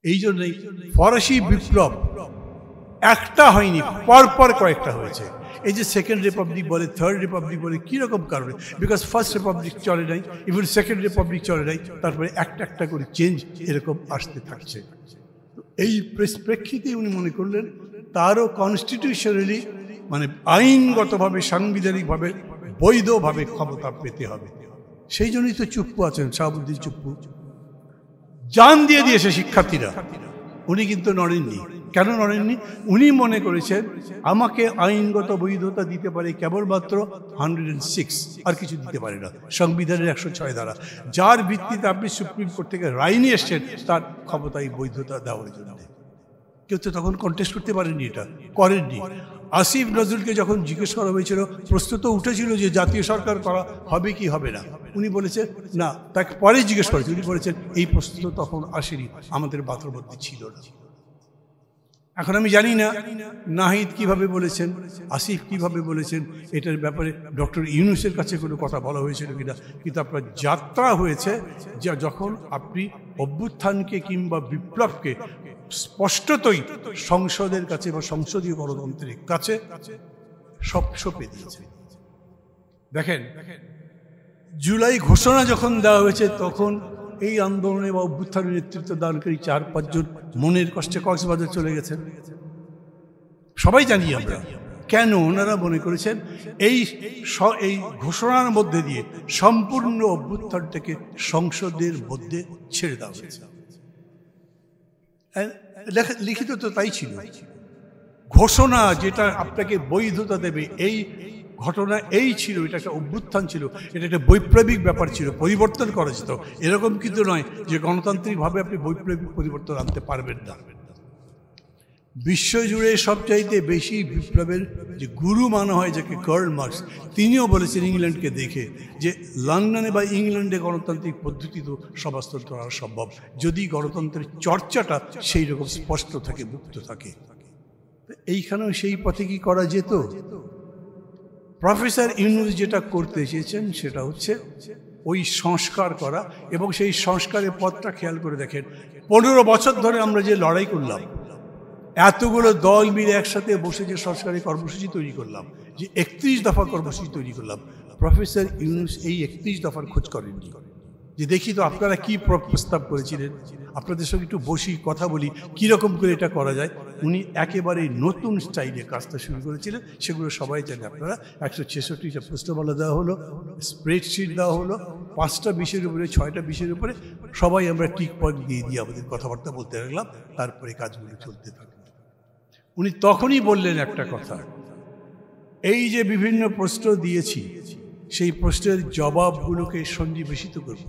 এই জন্যই ফরাসি বিপ্লব একটা হয়নি, পরপর কয়েকটা হয়েছে। এই যে সেকেন্ড রিপাবলিক বলে, থার্ড রিপাবলিক বলে, কীরকম কারণে? বিকজ ফার্স্ট রিপাবলিক চলে নাই, ইভেন সেকেন্ড রিপাবলিক চলে নাই, তারপরে একটা একটা করে চেঞ্জ এরকম আসতে থাকছে। এই প্রেক্ষিতে উনি মনে করলেন তারও কনস্টিটিউশনালি মানে আইনগতভাবে সাংবিধানিকভাবে বৈধভাবে ক্ষমতা পেতে হবে। সেই জন্যই তো চুপ্পু আছেন, শাহাবুদ্দিন চুপ্পু জান দিয়ে দিয়েছে শিক্ষার্থীরা। উনি কিন্তু নড়েননি। কেন নড়েননি? উনি মনে করেছেন আমাকে আইনগত বৈধতা দিতে পারে কেবলমাত্র 106, আর কিছু দিতে পারে না। সংবিধানের 106 ধারা, যার ভিত্তিতে আপনি সুপ্রিম কোর্ট থেকে রায় নিয়ে এসছেন, তার ক্ষমতায় বৈধতা দেওয়ার জন্য। কেউ তো তখন কন্টেস্ট করতে পারেননি, এটা করেননি। আসিফ নজরুলকে যখন জিজ্ঞেস করা হয়েছিল, প্রশ্ন তো উঠেছিল যে জাতীয় সরকার করা হবে কি হবে না, উনি বলেছেন না। তাকে পরে জিজ্ঞেস করেছে, উনি বলেছেন এই প্রশ্ন তখন আসেনি, আমাদের মাথার মধ্যে ছিল না। এখন আমি জানি না নাহিদ কিভাবে বলেছেন, আসিফ কিভাবে বলেছেন, এটার ব্যাপারে ডক্টর ইউনূসের কাছে কোনো কথা বলা হয়েছিল কিনা, কিন্তু আপনার যাত্রা হয়েছে যে যখন আপনি অভ্যুত্থানকে কিংবা বিপ্লবকে স্পষ্টতই সংসদের কাছে বা সংসদীয় গণতন্ত্রের কাছে সব সঁপে দিয়েছে। দেখেন, জুলাই ঘোষণা যখন দেওয়া হয়েছে, তখন এই আন্দোলনে বা অভ্যুত্থানের নেতৃত্ব দানকারী 4-5 জন মনের কষ্টে কক্সবাজার চলে গেছেন, সবাই জানি আমরা। কেন? ওনারা মনে করেছেন এই ঘোষণার মধ্যে দিয়ে সম্পূর্ণ অভ্যুত্থানটাকে সংসদের মধ্যে ছেড়ে দেওয়া হয়েছে। লিখিত তো তাই ছিল। ঘোষণা যেটা আপনাকে বৈধতা দেবে, এই ঘটনা এই ছিল, এটা একটা অভ্যুত্থান ছিল, এটা একটা বৈপ্লবিক ব্যাপার ছিল, পরিবর্তন করা যেত। এরকম কিন্তু নয় যে গণতান্ত্রিকভাবে আপনি বৈপ্লবিক পরিবর্তন আনতে পারবেন না। বিশ্বজুড়ে সবচাইতে বেশি বিপ্লবের যে গুরু মানা হয়, যাকে কার্ল মার্কস, তিনিও বলেছেন ইংল্যান্ডকে দেখে যে লন্ডনে বা ইংল্যান্ডে গণতান্ত্রিক পদ্ধতি তো সমাজতন্ত্র করা সম্ভব, যদি গণতন্ত্রের চর্চাটা সেই রকম স্পষ্ট থাকে, মুক্ত থাকে। এইখানেও সেই পথে কি করা যেত? প্রফেসর ইউনূস যেটা করতে চেয়েছেন সেটা হচ্ছে ওই সংস্কার করা, এবং সেই সংস্কারের পথটা খেয়াল করে দেখেন, 15 বছর ধরে আমরা যে লড়াই করলাম, এতগুলো দল মিলে একসাথে বসে যে সংস্কারের কর্মসূচি তৈরি করলাম, যে 31 দফা কর্মসূচি তৈরি করলাম, প্রফেসর ইউনূস এই 31 দফার খোঁজ করেননি। যে দেখি তো আপনারা কি প্রস্তাব করেছিলেন, আপনাদের সঙ্গে একটু বসি, কথা বলি, কীরকম করে এটা করা যায়। উনি একেবারে নতুন স্টাইলে কাজটা শুরু করেছিলেন। সেগুলো সবাই জানে আপনারা। 166টা প্রশ্নমালা দেওয়া হলো, স্প্রেডশিট দেওয়া হলো, 5টা বিষয়ের উপরে 6টা বিষয়ের উপরে সবাই আমরা টিক পয়েন্ট দিয়ে দিয়ে আমাদের কথাবার্তা বলতে লাগলাম। তারপরে কাজগুলো চলতে থাকলো। উনি তখনই বললেন একটা কথা, এই যে বিভিন্ন প্রশ্ন দিয়েছি, সেই প্রশ্নের জবাবগুলোকে সন্নিবেশিত করব,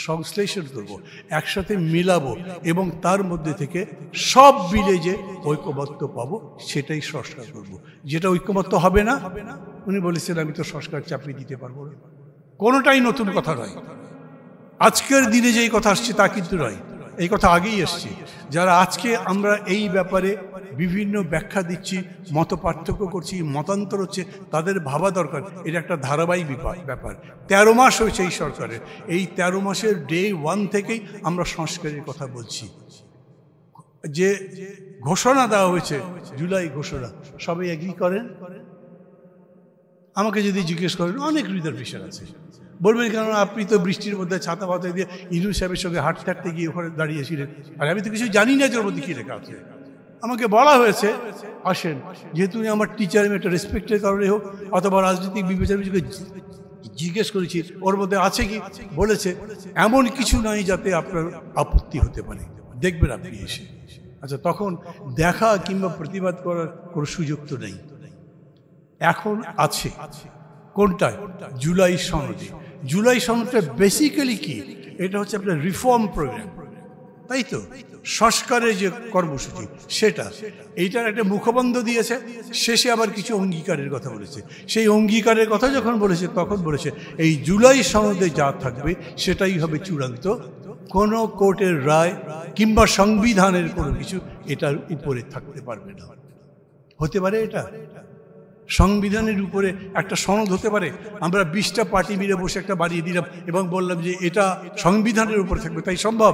সংশ্লেষণ করব, একসাথে মিলাবো, এবং তার মধ্যে থেকে সব মিলে যে ঐকমত্য পাবো, সেটাই সংস্কার করব। যেটা ঐকমত্য হবে না, উনি বলেছেন আমি তো সংস্কার চাপিয়ে দিতে পারবো না। কোনোটাই নতুন কথা নয়। আজকের দিনে যেই কথা আসছে তা কিন্তু নয়, এই কথা আগেই আসছে। যারা আজকে আমরা এই ব্যাপারে বিভিন্ন ব্যাখ্যা দিচ্ছি, মত পার্থক্য করছি, মতান্তর হচ্ছে, তাদের ভাবা দরকার এটা একটা ধারাবাহিক ব্যাপার। 13 মাস হয়েছে এই সরকারের। এই 13 মাসের ডে 1 থেকেই আমরা সংস্কারের কথা বলছি। যে ঘোষণা দেওয়া হয়েছে, জুলাই ঘোষণা, সবাই এগ্রি করেন? আমাকে যদি জিজ্ঞেস করেন, অনেক রিজার্ভেশন আছে। বলবেন কেন, আপনি তো বৃষ্টির মধ্যে ছাতা পাতা দিয়ে ইউনূস সাহেবের সঙ্গে হাঁটতে হাঁটতে গিয়ে ওখানে দাঁড়িয়েছিলেন, আর আমি তো কিছু জানি না যে ওর মধ্যে কী লেখা আছে। আমাকে বলা হয়েছে আসেন, যেহেতু আমার টিচার, আমি একটা রেসপেক্টের কারণে হোক অথবা রাজনৈতিক বিবেচনা জিজ্ঞেস করেছি ওর মধ্যে আছে কি, বলেছে এমন কিছু নাই যাতে আপনার আপত্তি হতে পারে, দেখবেন আপনি এসে। আচ্ছা, তখন দেখা কিংবা প্রতিবাদ করার কোনো সুযোগ তো নেই। এখন আছে কোনটায়? জুলাই সনদে। জুলাই সনদটা বেসিক্যালি কি? এটা হচ্ছে আপনার রিফর্ম প্রোগ্রাম, তাই তো? সংস্কারের যে কর্মসূচি সেটা, এইটার একটা মুখবন্ধ দিয়েছে, শেষে আবার কিছু অঙ্গীকারের কথা বলেছে। সেই অঙ্গীকারের কথা যখন বলেছে, তখন বলেছে এই জুলাই সনদে যা থাকবে সেটাই হবে চূড়ান্ত, কোনো কোর্টের রায় কিংবা সংবিধানের কোনো কিছু এটার উপরে থাকতে পারবে না। হতে পারে এটা সংবিধানের উপরে একটা সনদ হতে পারে? আমরা 20টা পার্টি মিলে বসে একটা বানিয়ে দিলাম এবং বললাম যে এটা সংবিধানের উপরে থাকবে, তাই সম্ভব?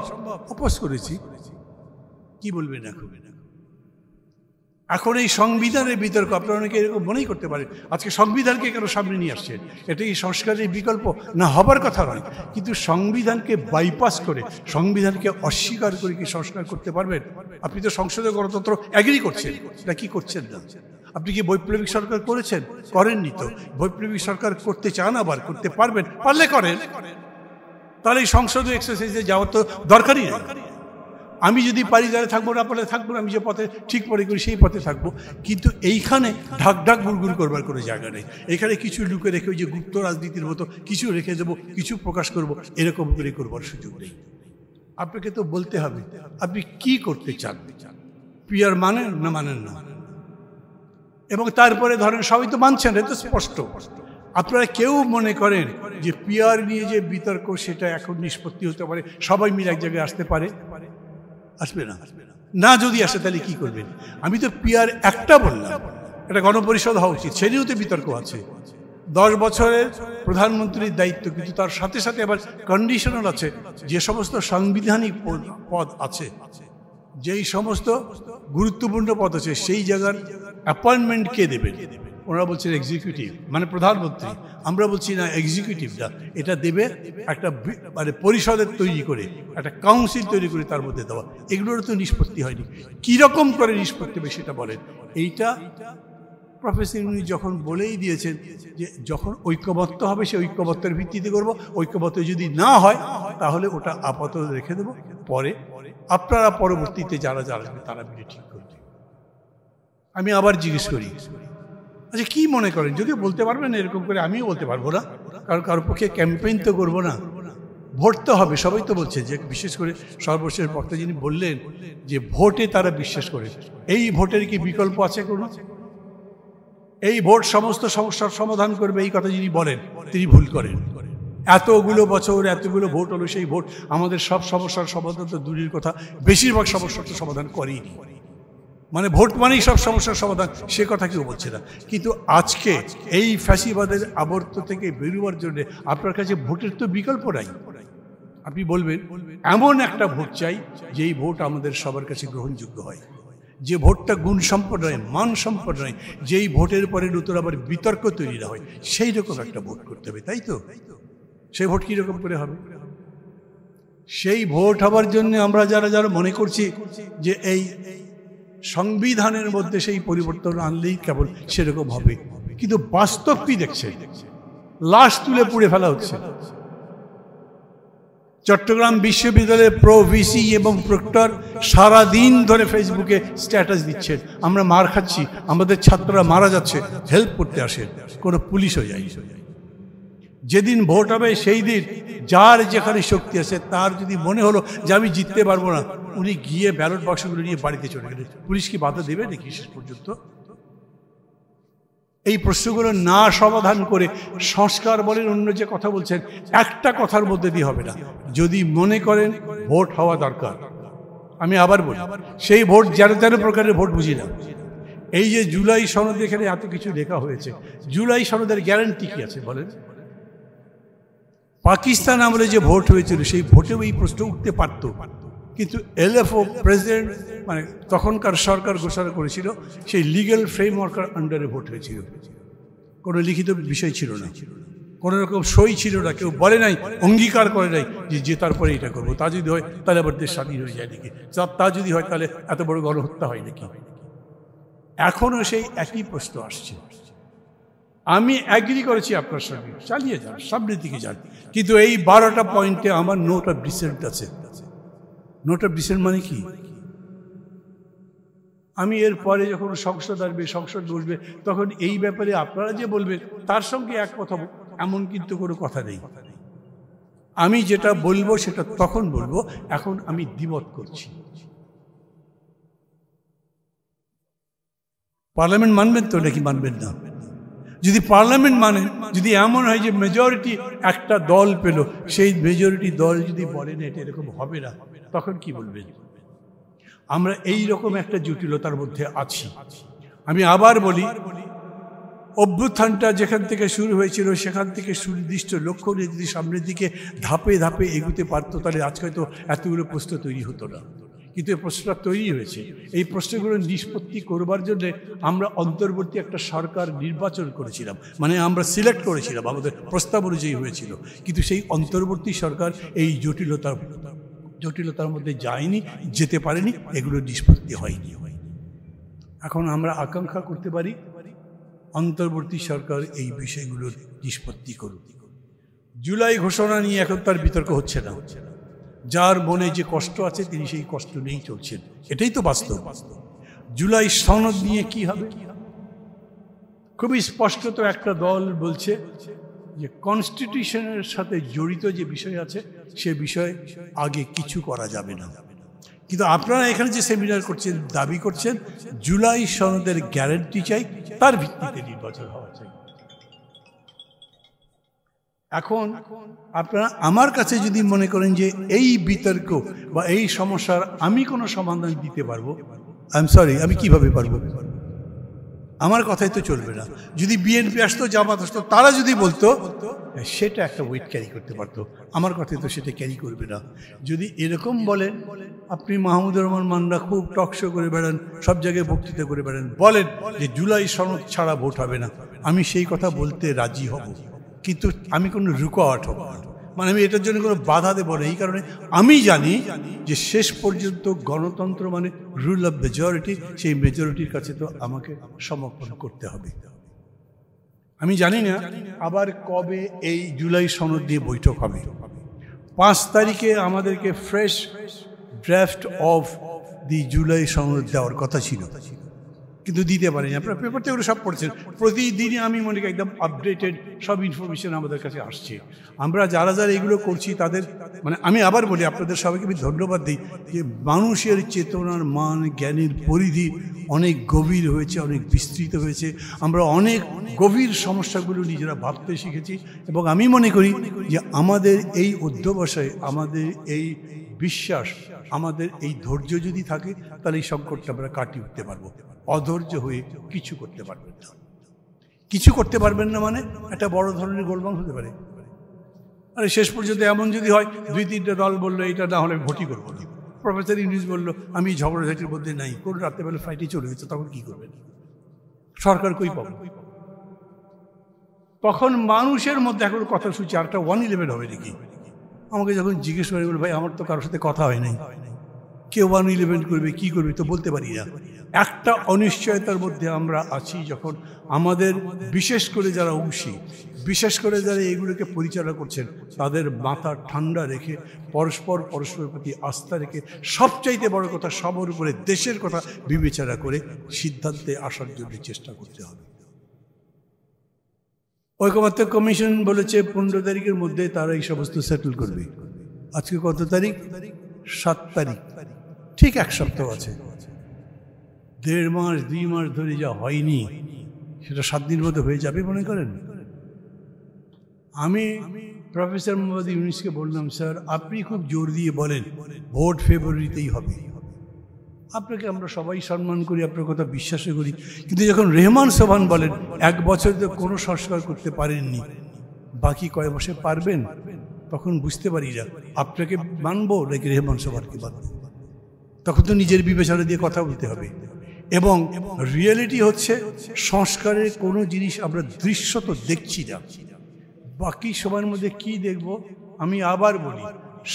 অপোজ করেছি। কি বলবেন এখন? এখন এই সংবিধানের বিতর্ক আপনারা অনেকে এরকম মনেই করতে পারেন আজকে সংবিধানকে কেন সামনে নিয়ে আসছেন, এটা কি সংস্কারের বিকল্প? না, হবার কথা নয়, কিন্তু সংবিধানকে বাইপাস করে, সংবিধানকে অস্বীকার করে কি সংস্কার করতে পারবেন? আপনি তো সংসদীয় গণতন্ত্র এগ্রি করছেন, না কি করছেন না? আপনি কি বৈপ্লবিক সরকার করেছেন? করেননি তো। বৈপ্লবিক সরকার করতে চান, আবার করতে পারবেন, পারলে করেন, তাহলে এই সংসদীয় এক্সারসাইজে যাওয়ার তো দরকারই নেই। আমি যদি পারি তাহলে থাকবো, না পারলে থাকবো না, আমি যে পথে ঠিক মনে করি সেই পথে থাকবো। কিন্তু এইখানে ঢাক ঢাক গুড়গুড় করবার কোনো জায়গা নেই। এখানে কিছু লুকে রেখে ওই যে গুপ্ত রাজনীতির মতো কিছু রেখে দেবো, কিছু প্রকাশ করব, এরকম করে করবার সুযোগ নেই। আপনাকে তো বলতে হবে আপনি কি করতে চান, পিআর মানেন না মানেন না। এবং তারপরে ধরেন সবাই তো মানছেন, এটা তো স্পষ্ট। আপনারা কেউ মনে করেন যে পিআর নিয়ে যে বিতর্ক সেটা এখন নিষ্পত্তি হতে পারে, সবাই মিলে এক জায়গায় আসতে পারে? আসবে না। না যদি আসে তাহলে কি করবেন? আমি তো পিআর একটা বললাম, এটা গণপরিষদ হওয়া উচিত, সে নিয়েও তো বিতর্ক আছে। 10 বছরের প্রধানমন্ত্রীর দায়িত্ব, কিন্তু তার সাথে সাথে আবার কন্ডিশনাল আছে। যে সমস্ত সাংবিধানিক পদ আছে, যেই সমস্ত গুরুত্বপূর্ণ পদ আছে, সেই জায়গার অ্যাপয়েন্টমেন্ট কে দেবেন? ওনারা বলছেন এক্সিকিউটিভ, মানে প্রধানমন্ত্রী। আমরা বলছি না, এক্সিকিউটিভটা এটা দেবে একটা মানে পরিষদের তৈরি করে, একটা কাউন্সিল তৈরি করে তার মধ্যে দেওয়া। এগুলোর তো নিষ্পত্তি হয়নি। কীরকম করে নিষ্পত্তি হবে সেটা বলেন। এইটা প্রফেসর উনি যখন বলেই দিয়েছেন যে যখন ঐক্যবদ্ধ হবে সে ঐক্যবদ্ধের ভিত্তিতে করব, ঐক্যবদ্ধ যদি না হয় তাহলে ওটা আপাতত রেখে দেবো, পরে আপনারা পরবর্তীতে যারা যারা তারা মিলে ঠিক করবে। আমি আবার জিজ্ঞেস করি, আচ্ছা কি মনে করেন? যদিও বলতে পারবেন এরকম করে, আমিও বলতে পারবো না, কারণ কারোর পক্ষে ক্যাম্পেইন তো করবো না। ভোট তো হবে, সবাই তো বলছে, যে বিশেষ করে সর্বশেষ বক্তা যিনি বললেন যে ভোটে তারা বিশ্বাস করে। এই ভোটের কি বিকল্প আছে কোনো? এই ভোট সমস্ত সমস্যার সমাধান করবে এই কথা যিনি বলেন তিনি ভুল করেন। এতগুলো বছর এতগুলো ভোট হলো, সেই ভোট আমাদের সব সমস্যার সমাধান তো দূরের কথা, বেশিরভাগ সমস্যার তো সমাধান করেইনি। মানে ভোট মানেই সব সমস্যার সমাধান, সে কথা কেউ বলছে না। কিন্তু আজকে এই ফ্যাসিবাদের আবর্ত থেকে বেরোবার জন্য আপনার কাছে ভোটের তো বিকল্প নাই। আপনি বলবেন এমন একটা ভোট চাই যেই ভোট আমাদের সবার কাছে গ্রহণযোগ্য হয়, যে ভোটটা গুণ সম্পন্ন নয়, মান সম্পন্ন নয়, যেই ভোটের পরে নতুন আবার বিতর্ক তৈরি না হয়, সেই রকম একটা ভোট করতে হবে, তাই তো? সেই ভোট কীরকম করে হবে? সেই ভোট হবার জন্য আমরা যারা যারা মনে করছি যে এই সংবিধানের মধ্যে সেই পরিবর্তন আনলেই কেবল সেরকম হবে, কিন্তু বাস্তব কি দেখছে? লাশ তুলে পুড়ে ফেলা হচ্ছে। চট্টগ্রাম বিশ্ববিদ্যালয়ের প্রো ভিসি এবং প্রক্টর সারাদিন ধরে ফেসবুকে স্ট্যাটাস দিচ্ছেন, আমরা মার খাচ্ছি, আমাদের ছাত্ররা মারা যাচ্ছে, হেল্প করতে আসেন, কোনো পুলিশও যায়। যেদিন ভোট হবে সেই দিন যার যেখানে শক্তি আছে, তার যদি মনে হলো যে আমি জিততে পারবো না, উনি গিয়ে ব্যালট বাক্সগুলো নিয়ে বাড়িতে চলে গেলেন। পুলিশ কি বাধা দেবে নাকি শেষ পর্যন্ত? এই প্রশ্নগুলো না সমাধান করে সংস্কার বলেন, অন্য যে কথা বলছেন, একটা কথার মধ্যে দিয়ে হবে না। যদি মনে করেন ভোট হওয়া দরকার, আমি আবার বলি, সেই ভোট যেন তেন প্রকারের ভোট বুঝি না। এই যে জুলাই সনদ, এখানে এত কিছু লেখা হয়েছে, জুলাই সনদের গ্যারান্টি কি আছে বলেন? পাকিস্তান আমলে যে ভোট হয়েছিল সেই ভোটেও এই প্রশ্ন উঠতে পারত, কিন্তু এলএফও প্রেসিডেন্ট মানে তখনকার সরকার ঘোষণা করেছিল সেই লিগ্যাল ফ্রেমওয়ার্কের আন্ডারে ভোট হয়েছিল, কোনো লিখিত বিষয় ছিল না, কোনো রকম সই ছিল না, কেউ বলে নাই, অঙ্গীকার করে নাই যে জেতার পরে এটা করবো। তা যদি হয় তাহলে আবার দেশ স্বাধীন হয়ে যায় নাকি? তা যদি হয় তাহলে এত বড় গণহত্যা হয় নাকি? এখনও সেই একই প্রশ্ন আসছে। আমি অ্যাগ্রি করেছি আপনার সঙ্গে, চালিয়ে যান, সামনের দিকে যান, কিন্তু এই 12টা পয়েন্টে আমার নোট অফ ডিসেন্ট আছে। নোট অফ ডিসেন্ট মানে কি? আমি এর পরে যখন সংসদ আসবে, সংসদ বসবে, তখন এই ব্যাপারে আপনারা যে বলবেন তার সঙ্গে এক কথা এমন কিন্তু কোনো কথা নেই। আমি যেটা বলবো সেটা তখন বলবো, এখন আমি দ্বিমত করছি। পার্লামেন্ট মানবেন তো নাকি মানবেন না? যদি পার্লামেন্ট মানেন, যদি এমন হয় যে মেজরিটি একটা দল পেল, সেই মেজরিটি দল যদি বলেন এটা এরকম হবে না, তখন কি বলবেন? আমরা এই রকম একটা জটিলতার মধ্যে আছি। আমি আবার বলি, অভ্যুত্থানটা যেখান থেকে শুরু হয়েছিল সেখান থেকে সুনির্দিষ্ট লক্ষ্য নিয়ে যদি সামনের দিকে ধাপে ধাপে এগুতে পারতো, তাহলে আজকে তো এতগুলো প্রশ্ন তৈরি হতো না। কিন্তু এই প্রশ্নটা তৈরি হয়েছে। এই প্রশ্নগুলো নিষ্পত্তি করবার জন্য আমরা অন্তর্বর্তী একটা সরকার নির্বাচন করেছিলাম, মানে আমরা সিলেক্ট করেছিলাম, আমাদের প্রস্তাব অনুযায়ী হয়েছিল। কিন্তু সেই অন্তর্বর্তী সরকার এই জটিলতার মধ্যে যায়নি, যেতে পারেনি, এগুলো নিষ্পত্তি হয়নি। এখন আমরা আকাঙ্ক্ষা করতে পারি অন্তর্বর্তী সরকার এই বিষয়গুলোর নিষ্পত্তি করুক। জুলাই ঘোষণা নিয়ে এখন তার বিতর্ক হচ্ছে না। যার মনে যে কষ্ট আছে তিনি সেই কষ্ট নিয়েই চলছেন, এটাই তো বাস্তব। জুলাই সনদ নিয়ে কি হবে? খুবই স্পষ্টত একটা দল বলছে যে কনস্টিটিউশনের সাথে জড়িত যে বিষয় আছে সে বিষয়ে আগে কিছু করা যাবে না। কিন্তু আপনারা এখানে যে সেমিনার করছেন, দাবি করছেন জুলাই সনদের গ্যারান্টি চাই, তার ভিত্তিতে নির্বাচন হওয়া চাই। এখন আপনারা আমার কাছে যদি মনে করেন যে এই বিতর্ক বা এই সমস্যার আমি কোনো সমাধান দিতে পারবো, আই এম সরি, আমি কিভাবে পারবো? আমার কথাই তো চলবে না। যদি বিএনপি আসতো, জামাত আসতো, তারা যদি বলতো সেটা একটা ওয়েট ক্যারি করতে পারতো, আমার কথাই তো সেটা ক্যারি করবে না। যদি এরকম বলেন, আপনি মাহমুদুর রহমান মান্না খুব টকশো করে বেড়ান, সব জায়গায় বক্তৃতা করে বেড়ান, বলেন যে জুলাই সনদ ছাড়া ভোট হবে না, আমি সেই কথা বলতে রাজি হব, কিন্তু আমি কোনো রুকাওয়াট হব না, মানে আমি এটার জন্য কোনো বাধা দেবো না। এই কারণে আমি জানি যে শেষ পর্যন্ত গণতন্ত্র মানে রুল অফ মেজরিটি, সেই মেজরিটির কাছে তো আমাকে সমর্পণ করতে হবে। আমি জানি না আবার কবে এই জুলাই সনদ দিয়ে বৈঠক হবে। 5 তারিখে আমাদেরকে fresh draft of the July সনদ দেওয়ার কথা ছিল, কিন্তু দিতে পারিনি। আপনারা পেপার থেকে সব পড়ছেন, প্রতিদিনই আমি মনে করি একদম আপডেটেড সব ইনফরমেশন আমাদের কাছে আসছে। আমরা যারা যারা এগুলো করছি তাদের, মানে আমি আবার বলি আপনাদের সবাইকে আমি ধন্যবাদ দিই যে মানুষের চেতনার মান, জ্ঞানের পরিধি অনেক গভীর হয়েছে, অনেক বিস্তৃত হয়েছে। আমরা অনেক গভীর সমস্যাগুলো নিজেরা ভাবতে শিখেছি, এবং আমি মনে করি যে আমাদের এই অধ্যবসায়, আমাদের এই বিশ্বাস, আমাদের এই ধৈর্য যদি থাকে তাহলে এই সংকটটা আমরা কাটিয়ে উঠতে পারবো। অধৈর্য হয়ে কিছু করতে পারবেন না। কিছু করতে পারবেন না মানে একটা বড় ধরনের গোলমাল হতে পারে। আরে শেষ পর্যন্ত এমন যদি হয় 2-3টে দল বললো এটা না হলে ভোটই করবো না, প্রফেসর ইউনূস বললো আমি ঝগড়াঝাটির মধ্যে নাই, কোন রাত্রেবেলা ফ্লাইটে চলে গেছে, তখন কি করবেন? সরকার কই পাবে? তখন মানুষের মধ্যে এখন কথা শুনছি আরেকটা 111 হবে নাকি। আমাকে যখন জিজ্ঞেস করে বলে ভাই আমার তো কারোর সাথে কথা হয় নাই, কেউ 111 করবে, কি করবে তো বলতে পারি না। একটা অনিশ্চয়তার মধ্যে আমরা আছি। যখন আমাদের বিশেষ করে যারা অংশী, বিশেষ করে যারা এগুলোকে পরিচালনা করছেন, তাদের মাথা ঠান্ডা রেখে পরস্পরের প্রতি আস্থা রেখে, সবচাইতে বড় কথা সবার উপরে দেশের কথা বিবেচনা করে সিদ্ধান্তে আসার জন্য চেষ্টা করতে হবে। ঐকমত্য কমিশন বলেছে 15 তারিখের মধ্যে তারা এই সমস্ত সেটেল করবে। আজকে কত তারিখ? 7 তারিখ, ঠিক 1 সপ্তাহ আছে। 1.5 মাস 2 মাস ধরে যা হয়নি সেটা 7 দিনের মধ্যে হয়ে যাবে মনে করেন? আমি প্রফেসর মোহাম্মদ ইউনূসকে বললাম, স্যার আপনি খুব জোর দিয়ে বলেন ভোট ফেব্রুয়ারিতেই হবে, আপনাকে আমরা সবাই সম্মান করি, আপনার কথা বিশ্বাসও করি, কিন্তু যখন রেহমান সোবহান বলেন 1 বছর তো কোনো সংস্কার করতে পারেননি, বাকি কয় মাসে পারবেন, তখন বুঝতে পারি না আপনাকে মানবো নাকি রেহমান সোবহানকে মানবো। তখন তো নিজের বিবেচনা দিয়ে কথা বলতে হবে। এবং রিয়েলিটি হচ্ছে সংস্কারের কোনো জিনিস আমরা দৃশ্যত দেখছি না, বাকি সময়ের মধ্যে কি দেখব? আমি আবার বলি,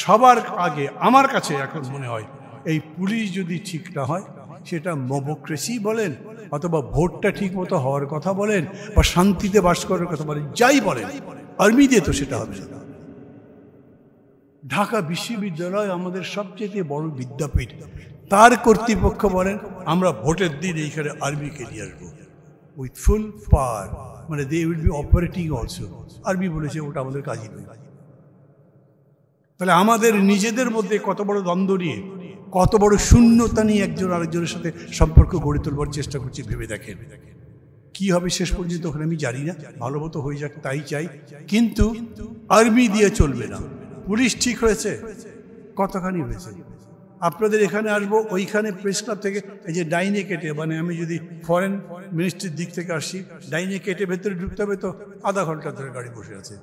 সবার আগে আমার কাছে এখন মনে হয় এই পুলিশ যদি ঠিক না হয়, সেটা ডেমোক্রেসি বলেন অথবা ভোটটা ঠিক মতো হওয়ার কথা বলেন বা শান্তিতে বাস করার কথা বলেন, যাই বলেন, আর্মি দিয়ে তো সেটা হবে না। ঢাকা বিশ্ববিদ্যালয় আমাদের সবচেয়ে বড় বিদ্যাপীঠ, তার কর্তৃপক্ষ বলেন আমরা ভোটের দিন এইখানে আর্মিকে নিয়ে আসবো উইথ ফুল পাওয়ার, মানে they will be operating also. Army বলেছে ওটা আমাদের কাজই নয়। তাহলে আমাদের নিজেদের মধ্যে কত বড় দ্বন্দ্ব নিয়ে, কত বড় শূন্যতা নিয়ে একজন আরেকজনের সাথে সম্পর্ক গড়ে তোলবার চেষ্টা করছি, ভেবে দেখেন কি হবে শেষ পর্যন্ত। ওখানে আমি জানি না, ভালো মতো হয়ে যাক তাই চাই, কিন্তু আর্মি দিয়ে চলবে না। পুলিশ ঠিক হয়েছে, কতখানি হয়েছে? আপনাদের এখানে আসবো, ওইখানে প্রেস ক্লাব থেকে এই যে ডাইনে কেটে, মানে আমি যদি ফরেন মিনিস্ট্রির দিক থেকে আসি, ডাইনে কেটে ভেতরে ঢুকতে হবে তো আধা ঘন্টা ধরে গাড়ি বসে আছে।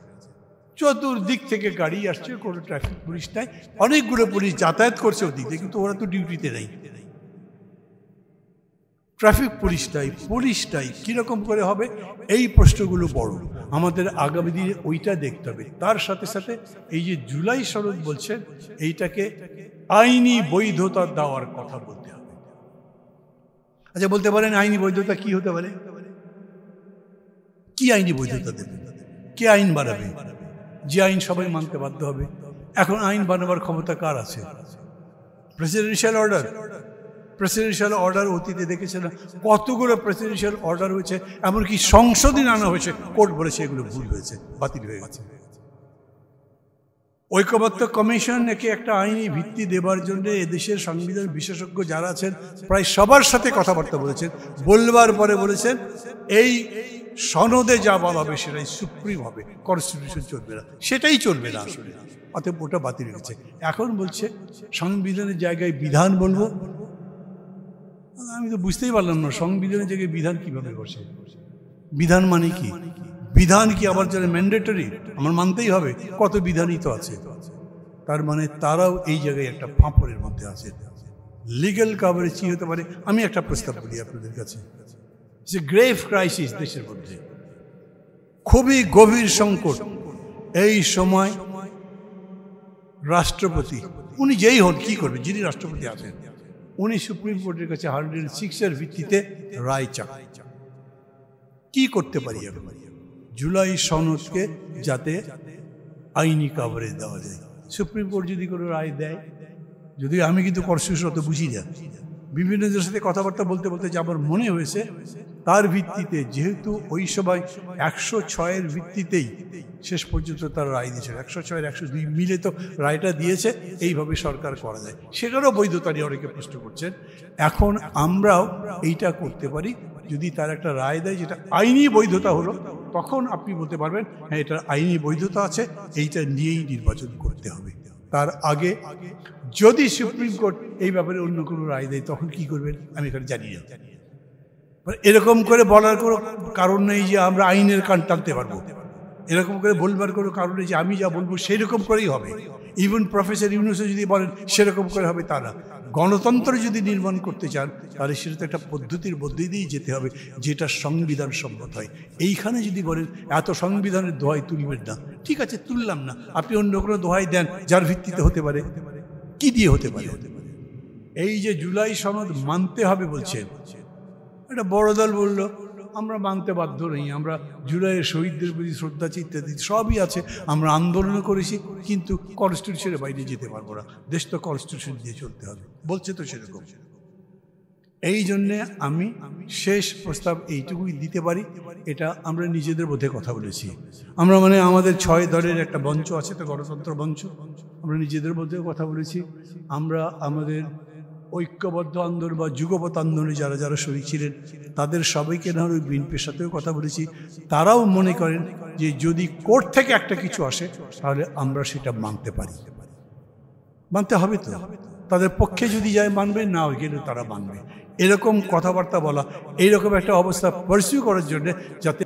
চতুর্দিক থেকে গাড়ি আসছে, কোনো ট্রাফিক পুলিশ নাই, অনেকগুলো পুলিশ যাতায়াত করছে ওদিক দিয়ে, কিন্তু ওরা তো ডিউটিতে নেই। ট্রাফিক পুলিশ নাই কিরকম করে হবে? এই প্রশ্নগুলো বড়, আমাদের আগামী দিনে ওইটা দেখতে হবে। তার সাথে সাথে এই যে জুলাই সনদ বলছেন, এইটাকে আইনি বৈধতা দেওয়ার কথা বলতে হবে। আচ্ছা, বলতে পারেন আইনি বৈধতা কি হতে পারে? কি আইনি বৈধতা দেবে? কে আইন বানাবে? যে আইন সবাই মানতে বাধ্য হবে। এখন আইন বানাবার ক্ষমতা কার আছে? Presidential order. প্রেসিডেন্সিয়াল অর্ডার অতীতে দেখেছেন কতগুলো প্রেসিডেন্সিয়াল অর্ডার হয়েছে, এমনকি সংসদে আনা হয়েছে, কোর্ট বলেছে এগুলো ভুল হয়েছে, বাতিল হয়ে গেছে। ঐক্যবদ্ধ কমিশন একে একটা আইনি ভিত্তি দেবার জন্য এদেশের সংবিধান বিশেষজ্ঞ যারা আছেন প্রায় সবার সাথে কথাবার্তা বলেছেন, বলবার পরে বলেছেন এই সনদে যা বলা হবে সেটাই সুপ্রিম হবে, কনস্টিটিউশন চলবে না, সেটাই চলবে না আসলে, অতএব ওটা বাতিল হয়ে গেছে। এখন বলছে সংবিধানের জায়গায় বিধান বলবো। আমি তো বুঝতেই পারলাম না সংবিধানের জায়গায় বিধান কিভাবে বসে। বিধান মানে কি? বিধান কি আবার যারা ম্যান্ডেটরি আমার মানতেই হবে? কত বিধানই তো আছে। তার মানে তারাও এই জায়গায় একটা ফাঁপড়ের মধ্যে আছে। লিগ্যাল কভারেজ কি হতে পারে? আমি একটা প্রস্তাব করি আপনাদের কাছে, যে গ্রেভ ক্রাইসিস দেশের মধ্যে, খুবই গভীর সংকট, এই সময় রাষ্ট্রপতি উনি যেই হন কি করবে, যিনি রাষ্ট্রপতি আছেন উনি সুপ্রিম কোর্টের কাছে 106-এর ভিত্তিতে রায় চান। কি করতে পারি আমি? জুলাই সনদকে যাতে আইনি কভারেজ দেওয়া যায়। সুপ্রিম কোর্ট যদি কোনো রায় দেয়, যদি আমি কিন্তু কনস্টিটিউশন অত বুঝি না, বিভিন্নদের সাথে কথাবার্তা বলতে বলতে যে আমার মনে হয়েছে তার ভিত্তিতে, যেহেতু ওই সময় 106-এর ভিত্তিতেই শেষ পর্যন্ত তার রায় দিয়েছে, 106 102 মিলে তো রায়টা দিয়েছে, এইভাবে সরকার করা যায়, সেটারও বৈধতা নিয়ে অনেকে প্রশ্ন করছেন। এখন আমরাও এইটা করতে পারি, যদি তার একটা রায় দেয় যেটা আইনি বৈধতা হলো, তখন আপনি বলতে পারবেন হ্যাঁ এটার আইনি বৈধতা আছে, এইটা নিয়েই নির্বাচন করতে হবে। তার আগে যদি সুপ্রিম কোর্ট এই ব্যাপারে অন্য কোনো রায় দেয় তখন কি করবেন আমি এখানে জানি না। এরকম করে বলার কোনো কারণ নেই যে আমরা আইনের কান টানতে পারবো, এরকম করে বলবার কোনো কারণ নেই যে আমি যা বলবো সেরকম করেই হবে। ইভেন প্রফেসর ইউনূসও যদি বলেন সেরকম করে হবে তা না। গণতন্ত্র যদি নির্মাণ করতে চান তাহলে সেটা তো একটা পদ্ধতির মধ্যে দিয়েই যেতে হবে যেটা সংবিধান সম্মত হয়। এইখানে যদি বলেন এত সংবিধানের দোহাই তুলবেন না, ঠিক আছে তুললাম না, আপনি অন্য কোনো দোহাই দেন যার ভিত্তিতে হতে পারে। কি দিয়ে হতে পারে? এই যে জুলাই সনদ মানতে হবে বলছেন, একটা বড় দল বলল আমরা মানতে বাধ্য নেই, আমরা জুলাইয়ের শহীদদের প্রতি শ্রদ্ধা ইত্যাদি সবই আছে, আমরা আন্দোলনও করেছি, কিন্তু কনস্টিটিউশনের বাইরে যেতে পারবো না, দেশ তো কনস্টিটিউশন দিয়ে চলতে হবে, বলছে তো সেরকম। এই জন্যে আমি শেষ প্রস্তাব এইটুকুই দিতে পারি, এটা আমরা নিজেদের মধ্যে কথা বলেছি। আমরা মানে আমাদের 6 দলের একটা মঞ্চ আছে তো, গণতন্ত্র মঞ্চ, আমরা নিজেদের মধ্যেও কথা বলেছি। আমরা আমাদের ঐক্যবদ্ধ আন্দোলন বা যুগপৎ আন্দোলনে যারা যারা শরীক ছিলেন তাদের সবাইকে না ওই বিএনপির সাথেও কথা বলেছি। তারাও মনে করেন যে যদি কোর্ট থেকে একটা কিছু আসে তাহলে আমরা সেটা মানতে পারি, মানতে হবে তো, তাদের পক্ষে যদি যায় মানবে, না গেলে তারা মানবে। এরকম কথাবার্তা বলা, এইরকম একটা অবস্থা পারসিউ করার জন্য যাতে